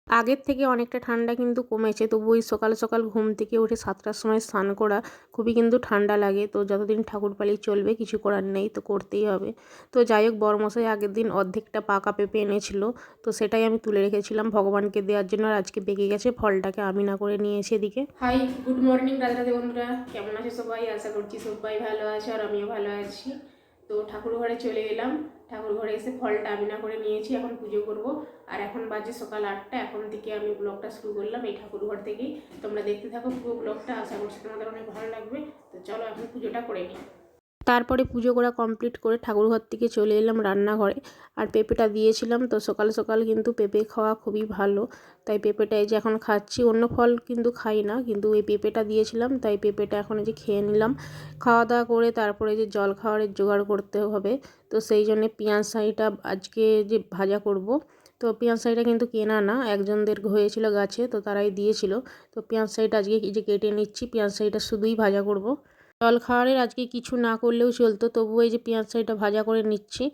আগের থেকে অনেকটা ঠান্ডা কিন্তু কমেছে, তবু ওই সকাল সকাল ঘুম থেকে উঠে 7টার সময় স্নান করা খুবই কিন্তু ঠান্ডা লাগে। তো যতদিন ঠাকুরপালি চলবে কিছু করার নেই, তো করতেই হবে। তো যাই হোক, বড়মশাই আগের দিন অর্ধেকটা পাকা পেঁপে এনেছিল, তো সেটাই আমি তুলে রেখেছিলাম ভগবানকে দেওয়ার জন্য। আর আজকে পেকে গেছে, ফলটাকে আমি না করে নিয়ে এসে এদিকে। Hi, good morning Radhe Radhe বন্ধুরা, কেমন আছে সবাই? আশা করছি সবাই ভালো আছে আর আমিও ভালো আছি। তো ঠাকুর ঘরে চলে এলাম, ঠাকুর ঘরে এসে ফলটা আমি না করে নিয়েছি, এখন পুজো করব। আর এখন বাজে সকাল 8টা, এখন থেকে আমি ব্লগটা শুরু করলাম এই ঠাকুর ঘর থেকেই। তোমরা দেখতে থাকো পুরো ব্লগটা, আশা করছি তোমাদের অনেক ভালো লাগবে। তো চলো এখন পুজোটা করে নিই। তারপরে পুজো করা কমপ্লিট করে ঠাকুরঘর থেকে চলে এলাম রান্নাঘরে। আর পেঁপেটা দিয়েছিলাম, তো সকাল সকাল কিন্তু পেঁপে খাওয়া খুবই ভালো, তাই পেঁপেটা এই যে এখন খাচ্ছি। অন্য ফল কিন্তু খাই না, কিন্তু এই পেঁপেটা দিয়েছিলাম তাই পেঁপেটা এখন এই যে খেয়ে নিলাম। খাওয়া দাওয়া করে তারপরে যে জল খাওয়ারের জোগাড় করতে হবে, তো সেই জন্যে পেঁয়াজ শাঁড়িটা আজকে যে ভাজা করব। তো পেঁয়াজ শাঁড়িটা কিন্তু কেনা না, একজনদের হয়েছিল গাছে, তো তারাই দিয়েছিল। তো পেঁয়াজ শাঁড়িটা আজকে এই যে কেটে নিচ্ছি, পেঁয়াজ শাঁড়িটা শুধুই ভাজা করব। জলখাবারের আজকে কিছু না করলেও চলতো, তবুও এই যে পেঁয়াজ শাঁড়িটা ভাজা করে নিচ্ছি।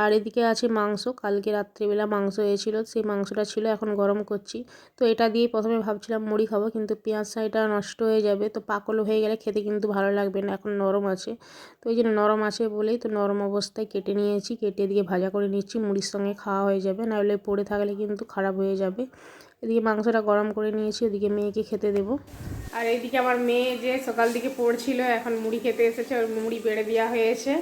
আর এদিকে আছে মাংস, কালকে রাত্রিবেলা মাংস হয়েছিল, সেই মাংসটা ছিল, এখন গরম করছি। তো এটা দিয়ে প্রথমে ভাবছিলাম মুড়ি খাবো, কিন্তু পেঁয়াজ শাঁড়িটা নষ্ট হয়ে যাবে, তো পাকলো হয়ে গেলে খেতে কিন্তু ভালো লাগবে না, এখন নরম আছে। তো এই জন্য নরম আছে বলেই তো নরম অবস্থায় কেটে নিয়েছি, কেটে দিয়ে ভাজা করে নিচ্ছি, মুড়ির সঙ্গে খাওয়া হয়ে যাবে, নাহলে পড়ে থাকলে কিন্তু খারাপ হয়ে যাবে। এদিকে মাংসটা গরম করে নিয়েছি, ওদিকে মেয়েকে খেতে দেবো। আর এইদিকে আমার মেয়ে যে সকাল দিকে পড়ছিল, এখন মুড়ি খেতে এসেছে, ওর মুড়ি বেড়ে দেওয়া হয়েছে,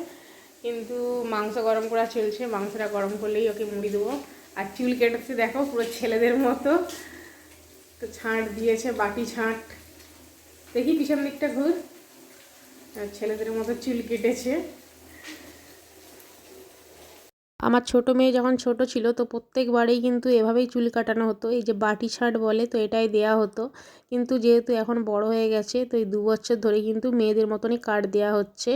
কিন্তু মাংস গরম করা চলছে, মাংসটা গরম করলেই ওকে মুড়ি দেবো। আর চুল কেটেছে দেখো পুরো ছেলেদের মতো, তো ছাঁট দিয়েছে, বাটি ছাঁট। দেখি পিছন দিকটা ঘুর, ছেলেদের মতো চুল কেটেছে। আমার ছোট মেয়ে যখন ছোট ছিল, তো প্রত্যেকবারেই কিন্তু এভাবেই চুল কাটানো হতো, এই যে বাটি ছাঁট বলে, তো এটাই দেয়া হতো। কিন্তু যেহেতু এখন বড় হয়ে গেছে, তো এই 2 বছর ধরে কিন্তু মেয়েদের মতনই কাট দেওয়া হচ্ছে।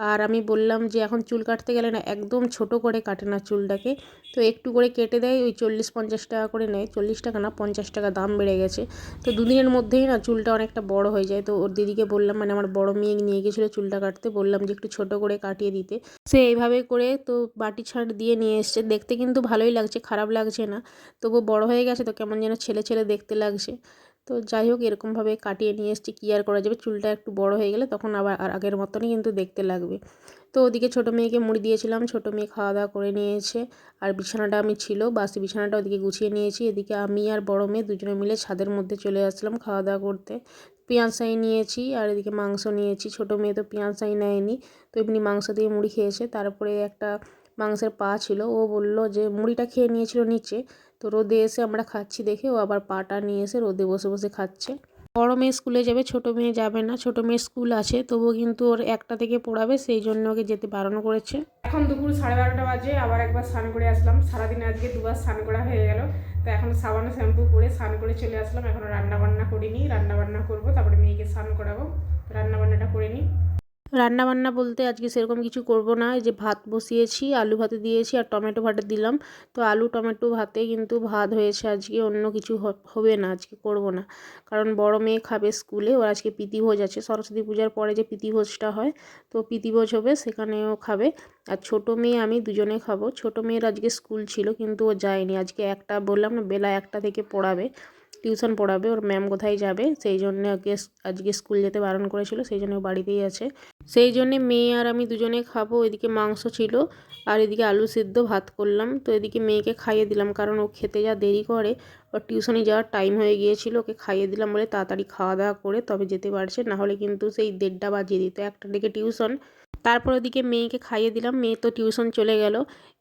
আর আমি বললাম যে এখন চুল কাটতে গেলে না একদম ছোট করে কাটে না চুলটাকে, তো একটু করে কেটে দেয়, ওই 40-50 টাকা করে নেয়, 40 টাকা না 50 টাকা দাম বেড়ে গেছে। তো 2 দিনের মধ্যেই না চুলটা অনেকটা বড় হয়ে যায়। তো ওর দিদিকে বললাম, মানে আমার বড় মেয়ে নিয়ে গেছিলো চুলটা কাটতে, বললাম যে একটু ছোট করে কাটিয়ে দিতে। সে এইভাবে করে তো বাটি ছাঁট দিয়ে নিয়ে এসছে, দেখতে কিন্তু ভালোই লাগছে, খারাপ লাগছে না। তবু বড় হয়ে গেছে তো কেমন যেন ছেলে ছেলে দেখতে লাগছে। তো যাই হোক, এরকমভাবে কাটিয়ে নিয়ে এসছি, কী আর করা যাবে, চুলটা একটু বড় হয়ে গেলে তখন আবার আর আগের মতনই কিন্তু দেখতে লাগবে। তো ওদিকে ছোটো মেয়েকে মুড়ি দিয়েছিলাম, ছোটো মেয়ে খাওয়া দাওয়া করে নিয়েছে। আর বিছানাটা আমি ছিল, বাসি বিছানাটা ওদিকে গুছিয়ে নিয়েছি। এদিকে আমি আর বড় মেয়ে দুজনে মিলে ছাদের মধ্যে চলে আসলাম খাওয়া দাওয়া করতে। পেঁয়াজ শাঁই নিয়েছি আর এদিকে মাংস নিয়েছি, ছোটো মেয়ে তো পেঁয়াজ শাঁই নেয়নি, তো এমনি মাংস দিয়ে মুড়ি খেয়েছে। তারপরে একটা মাংসের পা ছিল, ও বলল যে মুড়িটা খেয়ে নিয়েছিল নিচে, তো রোদে এসে আমরা খাচ্ছি দেখে ও আবার পাটা নিয়ে এসে রোদে বসে বসে খাচ্ছে। বড় মেয়ে স্কুলে যাবে, ছোটো মেয়ে যাবে না, ছোটো মেয়ের স্কুল আছে, তবুও কিন্তু ওর 1টা থেকে পড়াবে, সেই জন্য ওকে যেতে বারণ করেছে। এখন দুপুর 12:30 বাজে, আবার একবার স্নান করে আসলাম, সারাদিনে আজকে 2বার স্নান করা হয়ে গেল। তো এখন সাবান শ্যাম্পু করে স্নান করে চলে আসলাম, এখন রান্নাবান্না করিনি, রান্নাবান্না করবো, তারপরে মেয়েকে স্নান করাবো, রান্নাবান্নাটা করে নিই। রান্নাবান্না বলতে আজকে সেরকম কিছু করব না, এই যে ভাত বসিয়েছি, আলু ভাতে দিয়েছি আর টমেটো ভাতে দিলাম। তো আলু টমেটো ভাতে কিন্তু ভাত হয়েছে আজকে, অন্য কিছু হবে না, আজকে করব না। কারণ বড় মেয়ে খাবে স্কুলে, ওর আজকে প্রীতিভোজ আছে, সরস্বতী পূজার পরে যে প্রীতিভোজটা হয়, তো প্রীতিভোজ হবে, সেখানেও খাবে। আর ছোটো মেয়ে আমি দুজনে খাবো। ছোটো মেয়ের আজকে স্কুল ছিল কিন্তু ও যায়নি আজকে, একটা বললাম না বেলা 1টা থেকে পড়াবে, টিউশন পড়াবে, ওর ম্যাম কোথায় যাবে, সেই জন্য ওকে আজকে স্কুল যেতে বারণ করেছিল, সেই জন্য ও বাড়িতেই আছে। সেই জন্যে মেয়ে আর আমি দুজনে খাবো। এদিকে মাংস ছিল আর এদিকে আলু সিদ্ধ ভাত করলাম। তো এদিকে মেয়েকে খাইয়ে দিলাম, কারণ ও খেতে যা দেরি করে, ওর টিউশনে যাওয়ার টাইম হয়ে গিয়েছিল, ওকে খাইয়ে দিলাম বলে তাড়াতাড়ি খাওয়া দাওয়া করে তবে যেতে পারছে, নাহলে কিন্তু সেই 1:30 বাজিয়ে দিত, 1টার দিকে টিউশন। তারপর ওদিকে মেয়েকে খাইয়ে দিলাম, মেয়ে তো টিউশন চলে গেল।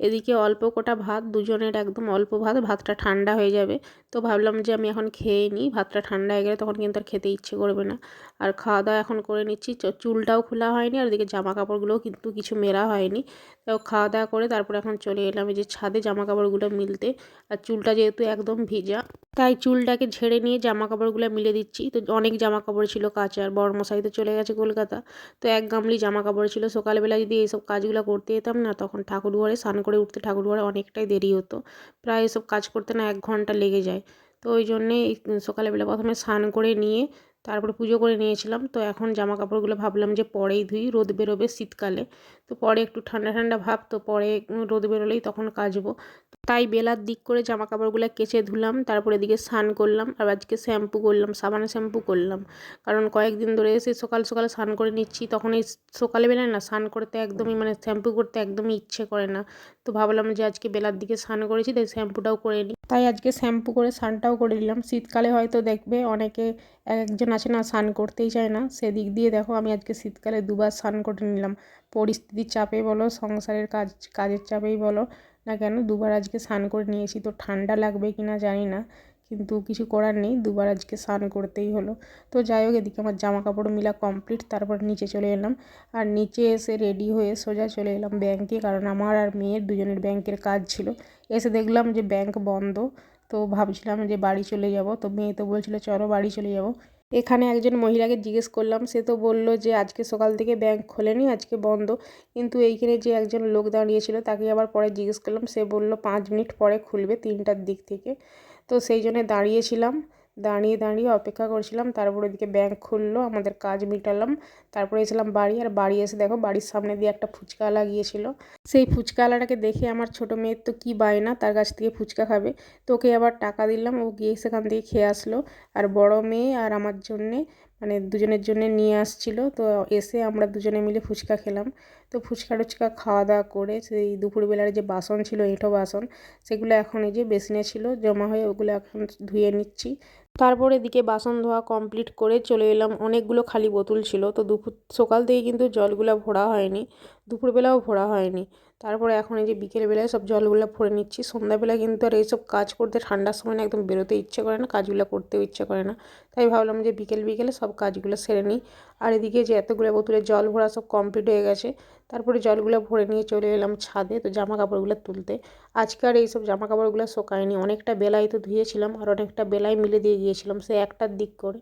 এদিকে অল্প কটা ভাত, দুজনের একদম অল্প ভাত, ভাতটা ঠান্ডা হয়ে যাবে। তো ভাবলাম যে আমি এখন খেয়ে নিই, ভাতটা ঠান্ডা হয়ে গেলে তখন কিন্তু আর খেতে ইচ্ছে করবে না। আর খাওয়া দাওয়া এখন করে নিচ্ছি, চুলটাও খোলা হয়নি আর ওদিকে জামা কাপড়গুলোও কিন্তু কিছু মেলা হয়নি। তো খাওয়া দাওয়া করে তারপরে এখন চলে এলাম এই যে ছাদে জামা কাপড়গুলো মিলতে। আর চুলটা যেহেতু একদম ভিজা, তাই চুলটাকে ঝেড়ে নিয়ে জামা কাপড়গুলো মিলে দিচ্ছি। তো অনেক জামা কাপড় ছিল কাচার, বড়মশাই তো চলে গেছে কলকাতা, তো 1 গামলি জামা কাপড় ছিল। সকালবেলা যদি এইসব কাজগুলো করতে যেতাম না, তখন ঠাকুরঘরে স্নান করে উঠতে ঠাকুরঘরে অনেকটাই দেরি হতো, প্রায় এসব কাজ করতে না 1 ঘন্টা লেগে যায়। তো ওই জন্যে সকালবেলা প্রথমে স্নান করে নিয়ে তারপরে পুজো করে নিয়েছিলাম। তো এখন জামা কাপড়গুলো ভাবলাম যে পরেই ধুই, রোদ বেরোবে শীতকালে, তো পরে একটু ঠান্ডা ঠান্ডা ভাব, তো পরে রোদ বেরোলেই তখন কাচবো। তাই বেলার দিক করে জামা কাপড়গুলো কেচে ধুলাম, তারপরে এদিকে স্নান করলাম। আর আজকে শ্যাম্পু করলাম, সাবানে শ্যাম্পু করলাম, কারণ কয়েকদিন ধরে এসে সকাল সকালে স্নান করে নিচ্ছি, তখন এই সকালে বেলায় না স্নান করতে একদমই মানে শ্যাম্পু করতে একদমই ইচ্ছে করে না। তো ভাবলাম যে আজকে বেলার দিকে স্নান করেছি, তাই শ্যাম্পুটাও করে নিই। তাই আজকে শ্যাম্পু করে স্নানটাও করে নিলাম। শীতকালে হয়তো দেখবে অনেকে একজন আছে না স্নান করতেই চায় না, সেদিক দিয়ে দেখো আমি আজকে শীতকালে দুবার স্নান করে নিলাম। পরিস্থিতির চাপে বলো, সংসারের কাজের চাপেই বলো না কেন, দুবার আজকে স্নান করে নিয়েছি। তো ঠান্ডা লাগবে কি না জানি না, কিন্তু কিছু করার নেই, দুবার আজকে স্নান করতেই হলো। তো যাই হোক, এদিকে আমার জামা কাপড় মিলা কমপ্লিট। তারপর নিচে চলে এলাম, আর নিচে এসে রেডি হয়ে সোজা চলে এলাম ব্যাংকে, কারণ আমার আর মেয়ের দুজনের ব্যাংকের কাজ ছিল। এসে দেখলাম যে ব্যাংক বন্ধ, তো ভাবছিলাম যে বাড়ি চলে যাব, তো মেয়ে তো বলছিল চলো বাড়ি চলে যাব। এখানে একজন মহিলাকে জিজ্ঞেস করলাম, সে তো বলল যে আজকে সকাল থেকে ব্যাংক খোলেনি, আজকে বন্ধ। কিন্তু এইখানে যে একজন লোক দাঁড়িয়েছিল তাকে আবার পরে জিজ্ঞেস করলাম, সে বলল 5 মিনিট পরে খুলবে, 3টার দিক থেকে। তো সেই জন্য দাঁড়িয়েছিলাম, দাঁড়িয়ে দাঁড়িয়ে অপেক্ষা করছিলাম। তারপরে এদিকে ব্যাংক খুললো, আমাদের কাজ মিটালাম, তারপরে এসেছিলাম বাড়ি। আর বাড়ি এসে দেখো বাড়ির সামনে দিয়ে একটা ফুচকাওয়ালা গিয়েছিল। সেই ফুচকাওয়ালাটাকে দেখে আমার ছোটো মেয়ের তো কী বায়না, তার কাছ থেকে ফুচকা খাবে। তো ওকে আবার টাকা দিলাম, ও গিয়ে সেখান থেকে খেয়ে আসলো। আর বড় মেয়ে আর আমার জন্যে মানে দুজনের জন্যে নিয়ে আসছিল। তো এসে আমরা দুজনে মিলে ফুচকা খেলাম। তো ফুচকা টুচকা খাওয়া দাওয়া করে সেই দুপুরবেলার যে বাসন ছিল, এঁঠো বাসন, সেগুলো এখন এই যে বেসিনে ছিল জমা হয়ে, ওগুলো এখন ধুয়ে নিচ্ছি। তারপর এদিকে বাসন ধোয়া কমপ্লিট করে চলে এলাম। অনেকগুলো খালি বোতল ছিল, তো সকাল থেকে কিন্তু জলগুলো ভরা হয়নি, দুপুরবেলাও ভরা হয়নি। তারপরে এখন এই যে বিকেলবেলায় সব জলগুলো ভরে নিচ্ছি। সন্ধ্যাবেলা কিন্তু আর এইসব কাজ করতে ঠান্ডার সময় না একদম বেরোতে ইচ্ছে করে না, কাজগুলো করতেও ইচ্ছে করে না। তাই ভাবলাম যে বিকেলে সব কাজগুলো সেরে নিই। আর এদিকে যে এতগুলো বোতলে জল ভরা সব কমপ্লিট হয়ে গেছে। তারপরে জলগুলো ভরে নিয়ে চলে এলাম ছাদে, তো জামা কাপড়গুলো তুলতে। আজকে আর এইসব জামা কাপড়গুলো শোকায়নি, অনেকটা বেলায় তো ধুয়েছিলাম, আর অনেকটা বেলায় মিলে দিয়ে গিয়েছিলাম সে 1টার দিক করে।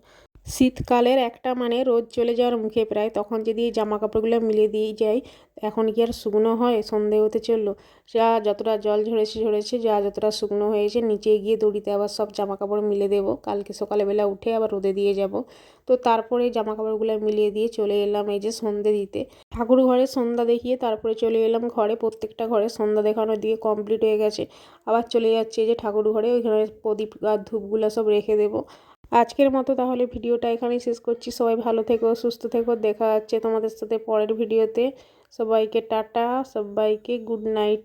শীতকালের একটা মানে রোদ চলে যাওয়ার মুখে প্রায়, তখন যদি এই জামা কাপড়গুলো মিলে দিয়েই যাই, এখন কি আর শুকনো হয়? সন্ধে হতে চললো, যা যতটা জল ঝরেছে, যা যতটা শুকনো হয়েছে, নিচে গিয়ে দড়িতে আবার সব জামা কাপড় মিলে দেবো, কালকে সকালবেলা উঠে আবার রোদে দিয়ে যাব। তো তারপরে জামা কাপড়গুলো মিলিয়ে দিয়ে চলে এলাম এই যে সন্ধে দিতে। ঠাকুর ঘরে সন্ধ্যা দেখিয়ে তারপরে চলে এলাম ঘরে। প্রত্যেকটা ঘরে সন্ধ্যা দেখানোর দিকে কমপ্লিট হয়ে গেছে। আবার চলে যাচ্ছে এই যে ঠাকুর ঘরে, ওইখানে প্রদীপ আর ধূপগুলো সব রেখে দেবো। আজকের মতো তাহলে ভিডিওটা এখানেই শেষ করছি। সবাই ভালো থেকো, সুস্থ থেকো, দেখা যাচ্ছে তোমাদের সাথে পরের ভিডিওতে। সবাইকে টাটা, সবাইকে গুড নাইট।